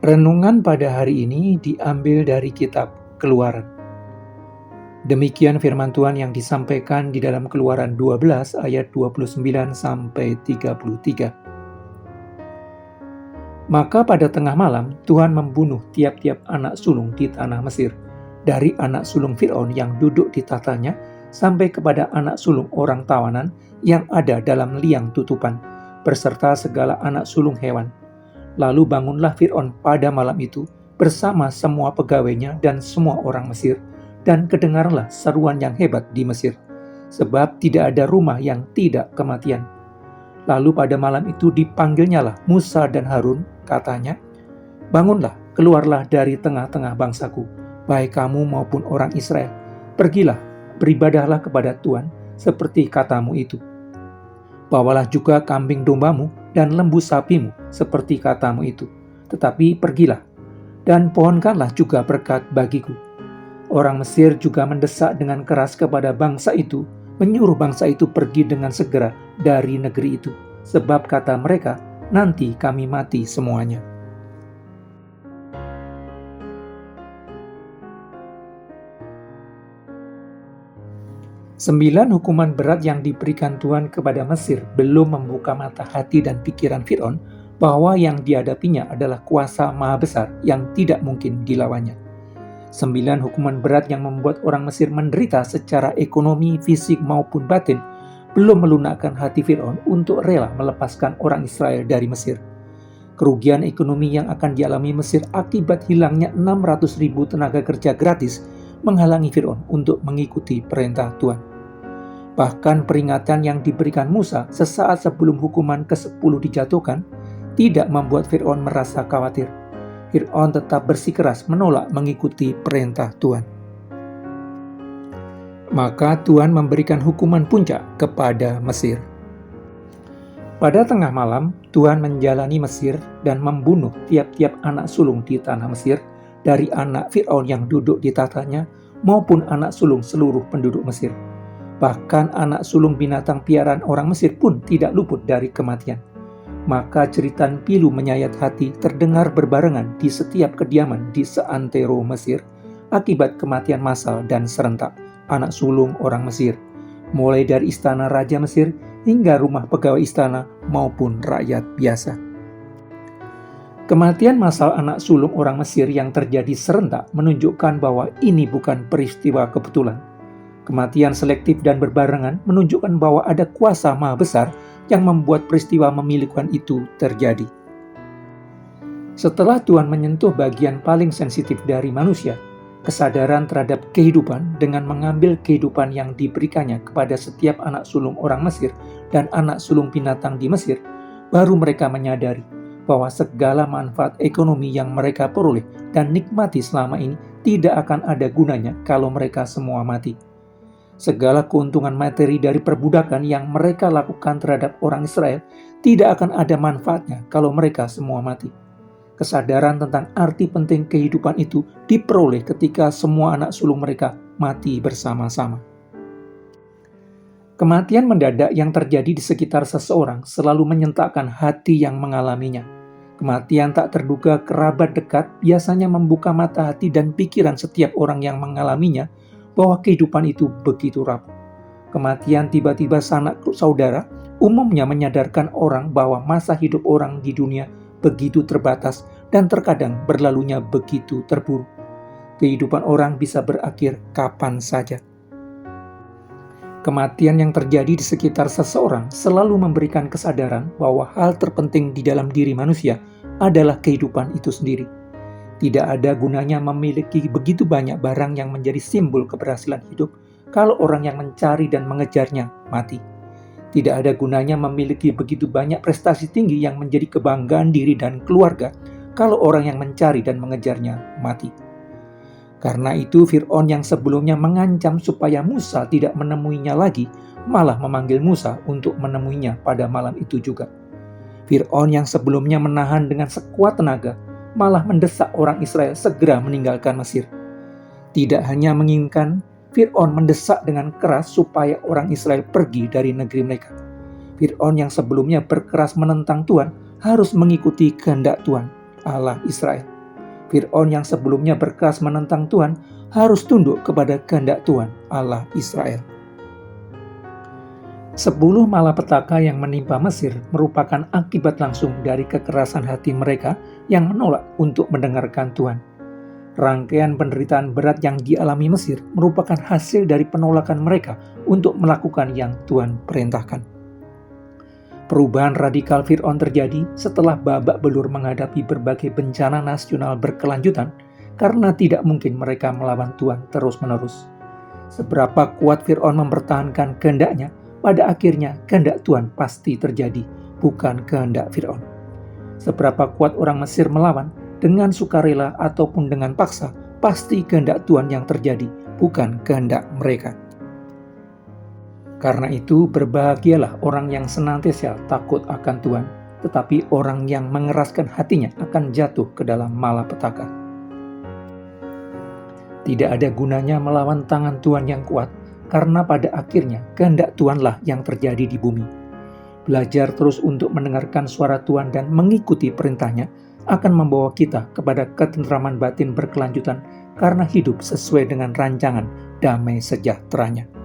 Renungan pada hari ini diambil dari kitab Keluaran. Demikian firman Tuhan yang disampaikan di dalam Keluaran 12 ayat 29 sampai 33. Maka pada tengah malam Tuhan membunuh tiap-tiap anak sulung di tanah Mesir, dari anak sulung Fir'aun yang duduk di tahtanya sampai kepada anak sulung orang tawanan yang ada dalam liang tutupan, beserta segala anak sulung hewan. Lalu bangunlah Fir'aun pada malam itu bersama semua pegawainya dan semua orang Mesir, dan kedengarlah seruan yang hebat di Mesir, sebab tidak ada rumah yang tidak kematian. Lalu pada malam itu dipanggilnyalah Musa dan Harun, katanya, "Bangunlah, keluarlah dari tengah-tengah bangsaku, baik kamu maupun orang Israel. Pergilah, beribadahlah kepada Tuhan, seperti katamu itu. Bawalah juga kambing dombamu dan lembu sapimu, seperti katamu itu. Tetapi pergilah, dan pohonkanlah juga berkat bagiku." Orang Mesir juga mendesak dengan keras kepada bangsa itu, menyuruh bangsa itu pergi dengan segera dari negeri itu, sebab kata mereka, "Nanti kami mati semuanya." Sembilan hukuman berat yang diberikan Tuhan kepada Mesir belum membuka mata hati dan pikiran Fir'aun bahwa yang dihadapinya adalah kuasa maha besar yang tidak mungkin dilawannya. 9 hukuman berat yang membuat orang Mesir menderita secara ekonomi, fisik maupun batin belum melunakkan hati Fir'aun untuk rela melepaskan orang Israel dari Mesir. Kerugian ekonomi yang akan dialami Mesir akibat hilangnya 600.000 tenaga kerja gratis menghalangi Fir'aun untuk mengikuti perintah Tuhan. Bahkan peringatan yang diberikan Musa sesaat sebelum hukuman ke-10 dijatuhkan tidak membuat Fir'aun merasa khawatir. Fir'aun tetap bersikeras menolak mengikuti perintah Tuhan. Maka Tuhan memberikan hukuman puncak kepada Mesir. Pada tengah malam, Tuhan menjalani Mesir dan membunuh tiap-tiap anak sulung di tanah Mesir, dari anak Fir'aun yang duduk di tahtanya maupun anak sulung seluruh penduduk Mesir. Bahkan anak sulung binatang piaraan orang Mesir pun tidak luput dari kematian. Maka jeritan pilu menyayat hati terdengar berbarengan di setiap kediaman di seantero Mesir akibat kematian massal dan serentak anak sulung orang Mesir, mulai dari istana Raja Mesir hingga rumah pegawai istana maupun rakyat biasa. Kematian massal anak sulung orang Mesir yang terjadi serentak menunjukkan bahwa ini bukan peristiwa kebetulan. Kematian selektif dan berbarengan menunjukkan bahwa ada kuasa maha besar yang membuat peristiwa memilukan itu terjadi. Setelah Tuhan menyentuh bagian paling sensitif dari manusia, kesadaran terhadap kehidupan dengan mengambil kehidupan yang diberikannya kepada setiap anak sulung orang Mesir dan anak sulung binatang di Mesir, baru mereka menyadari bahwa segala manfaat ekonomi yang mereka peroleh dan nikmati selama ini tidak akan ada gunanya kalau mereka semua mati. Segala keuntungan materi dari perbudakan yang mereka lakukan terhadap orang Israel tidak akan ada manfaatnya kalau mereka semua mati. Kesadaran tentang arti penting kehidupan itu diperoleh ketika semua anak sulung mereka mati bersama-sama. Kematian mendadak yang terjadi di sekitar seseorang selalu menyentakkan hati yang mengalaminya. Kematian tak terduga kerabat dekat biasanya membuka mata hati dan pikiran setiap orang yang mengalaminya bahwa kehidupan itu begitu rapuh. Kematian tiba-tiba sanak saudara umumnya menyadarkan orang bahwa masa hidup orang di dunia begitu terbatas dan terkadang berlalunya begitu terburu. Kehidupan orang bisa berakhir kapan saja. Kematian yang terjadi di sekitar seseorang selalu memberikan kesadaran bahwa hal terpenting di dalam diri manusia adalah kehidupan itu sendiri. Tidak ada gunanya memiliki begitu banyak barang yang menjadi simbol keberhasilan hidup kalau orang yang mencari dan mengejarnya mati. Tidak ada gunanya memiliki begitu banyak prestasi tinggi yang menjadi kebanggaan diri dan keluarga kalau orang yang mencari dan mengejarnya mati. Karena itu Fir'aun yang sebelumnya mengancam supaya Musa tidak menemuinya lagi, malah memanggil Musa untuk menemuinya pada malam itu juga. Fir'aun yang sebelumnya menahan dengan sekuat tenaga, malah mendesak orang Israel segera meninggalkan Mesir. Tidak hanya menginginkan, Fir'aun mendesak dengan keras supaya orang Israel pergi dari negeri mereka. Fir'aun yang sebelumnya berkeras menentang Tuhan harus mengikuti kehendak Tuhan, Allah Israel. Fir'aun yang sebelumnya berkeras menentang Tuhan harus tunduk kepada kehendak Tuhan, Allah Israel. 10 malapetaka yang menimpa Mesir merupakan akibat langsung dari kekerasan hati mereka yang menolak untuk mendengarkan Tuhan. Rangkaian penderitaan berat yang dialami Mesir merupakan hasil dari penolakan mereka untuk melakukan yang Tuhan perintahkan. Perubahan radikal Fir'aun terjadi setelah babak belur menghadapi berbagai bencana nasional berkelanjutan karena tidak mungkin mereka melawan Tuhan terus-menerus. Seberapa kuat Fir'aun mempertahankan kehendaknya, pada akhirnya kehendak Tuhan pasti terjadi, bukan kehendak Fir'aun. Seberapa kuat orang Mesir melawan, dengan sukarela ataupun dengan paksa, pasti kehendak Tuhan yang terjadi, bukan kehendak mereka. Karena itu, berbahagialah orang yang senantiasa takut akan Tuhan, tetapi orang yang mengeraskan hatinya akan jatuh ke dalam malapetaka. Tidak ada gunanya melawan tangan Tuhan yang kuat, karena pada akhirnya kehendak Tuhanlah yang terjadi di bumi. Belajar terus untuk mendengarkan suara Tuhan dan mengikuti perintahnya akan membawa kita kepada ketentraman batin berkelanjutan karena hidup sesuai dengan rancangan damai sejahteranya.